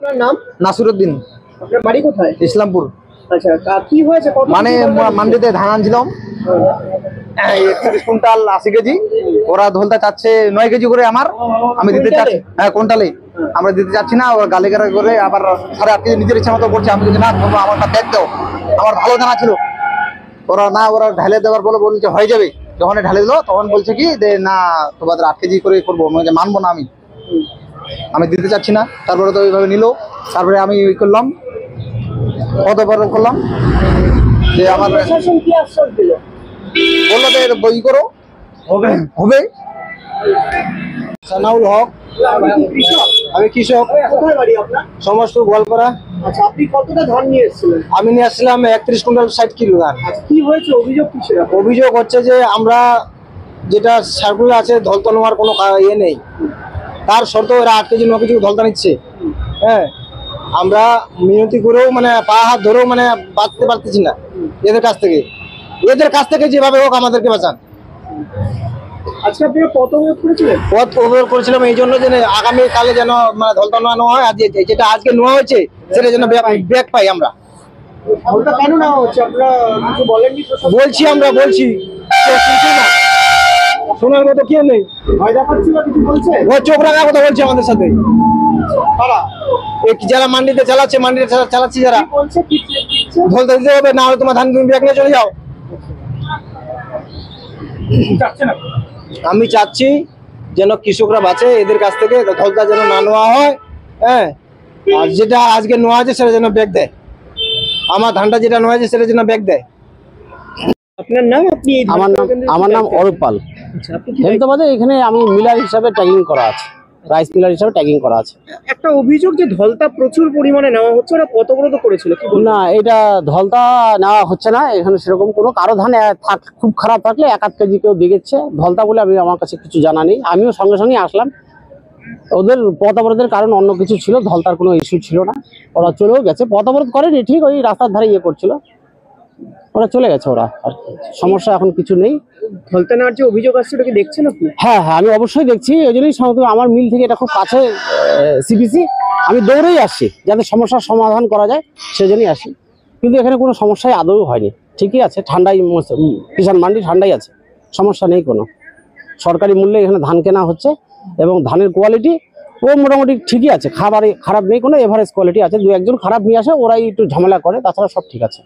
আপনার নাম? নাসিরউদ্দিন। আপনার বাড়ি কোথায়? ইসলামপুর। আচ্ছা, কি হয়েছে? মানে মান্ডিতে ধান আনছিলাম 31 কুইন্টাল 80 কেজি, ওরা ধলতা চাচ্ছে 9 কেজি করে, আমি দিতে চাচ্ছি। হ্যাঁ, কুইন্টালে আমরা দিতে চাচ্ছি না, ওরা গালিগালাজ করে আবার 8.5 কেজি নিজের ইচ্ছা মতো করছে। আমি বলছি না, আমার ব্যাগ দাও, আমার ভালো দানা ছিল। ওরা ঢালে দেওয়ার বলে বলছে হয়ে যাবে। যখন ঢালে দিল তখন বলছে কি যে না, তোমাদের 8 কেজি করে করবো। মানবো না, আমি দিতে চাচ্ছি না। তারপরে তো ওইভাবে নিল। তারপরে আমি ওই করলাম, করলাম যে আমার প্রশাসন কি আশ্বাস দিল? বললো যে বই করো, হবে। সানাউল হক। আমি কৃষক। কোথায় বাড়ি আপনার? সমস্ত গোয়ালপাড়া। আচ্ছা, আপনি কতটা ধান নিয়ে এসেছিলেন? আমি নিয়ে আসছিলাম 31 কুইন্টাল 60 কিলো ধান। কি হয়েছে? অভিযোগ কিসের? অভিযোগ হচ্ছে যে আমরা যেটা সার্কুলার আছে ধলতা নেওয়ার কোনো ইয়ে নেই, তার সত্ত্বেও এরা 8 কেজি 9 কেজি ধলতা নিচ্ছে। হ্যাঁ, আমরা মিনতি করেও মানে পা হাত ধরেও মানে বাঁচতে পারতেছি না এদের কাছ থেকে যেভাবে হোক আমাদেরকে বাঁচান। আজকে আপনারা পথ অবরোধ করেছিলেন? পথ অবরোধ করেছিলাম এই জন্য যে আগামী কালে যেন মানে ধলতা নেওয়া হয়, আর যেটা আজকে নেওয়া হয়েছে সেটা যেন ব্যাক পাই আমরা। ধলতা কেন নেওয়া হচ্ছে আপনারা কিছু বলেননি? বলছি কেউ শুনছে না, শোনার মতো কেউ নেই। ভয় দেখাচ্ছি না, কিছু বলছে? ও চোখ রাখা কথা বলছে আমাদের সাথে। যারা মান্ডিতে চালাচ্ছি যারা বলছে কি ধলতা দিতে হবে, না হলে তোমার ধান তুমি ব্যাগ নিয়ে চলে যাও। আমি চাচ্ছি যেন কৃষকরা বাঁচে, এদের কাছ থেকে ধলতা যেন না নেওয়া হয়। হ্যাঁ, আর যেটা আজকে নেওয়া আছে সেটা যেন ব্যাগ দেয়। আমার ধানটা যেটা নেওয়া আছে সেটা যেন ব্যাগ দেয়। আপনার নাম? আপনি আমার নাম অরূপ পাল। হেমতাবাদে এখানে আমি মিলার হিসাবে ট্যাগিং করা আছে, রাইস মিলার হিসাবে ট্যাগিং করা আছে। একটা অভিযোগ যে ধলতা প্রচুর পরিমাণে নেওয়া হচ্ছে, ওরা পথ অবরোধ করেছিল, কি বলবেন? না, এটা ধলতা নেওয়া হচ্ছে না এখানে সেরকম কোনো। কারো ধান খুব খারাপ থাকলে 1-8 কেজি কেউ দিয়েছে। ধলতা বলে আমার কাছে কিছু জানা নেই। আমিও সঙ্গে সঙ্গে আসলাম। ওদের পথ অবরোধের কারণ অন্য কিছু ছিল, ধলতার কোনো ইস্যু ছিল না। ওরা চলেও গেছে, পথ অবরোধ করেনি ঠিক, ওই রাস্তার ধারে করছিল, ওরা চলে গেছে। ওরা আর সমস্যা এখন কিছু নেই। ধলতা নেওয়ার যে অভিযোগ আসছে ওটা কি দেখছেন আপনি? হ্যাঁ, আমি অবশ্যই দেখছি। ওই জন্যই আমার মিল থেকে এটা খুব কাছে, সিবিসি। আমি দৌড়েই আসছি যাতে সমস্যার সমাধান করা যায়, সেজন্যই আসি। কিন্তু এখানে কোনো সমস্যাই আদৌ হয়নি, ঠিকই আছে। ঠান্ডাই, কিষাণ মান্ডি ঠান্ডাই আছে, সমস্যা নেই কোনো। সরকারি মূল্যে এখানে ধান কেনা হচ্ছে এবং ধানের কোয়ালিটি মোটামুটি ঠিকই আছে, খারাপ নেই কোনো, এভারেজ কোয়ালিটি আছে। 2-1 জন খারাপ নিয়ে আসে, ওরাই একটু ঝামেলা করে, তাছাড়া সব ঠিক আছে।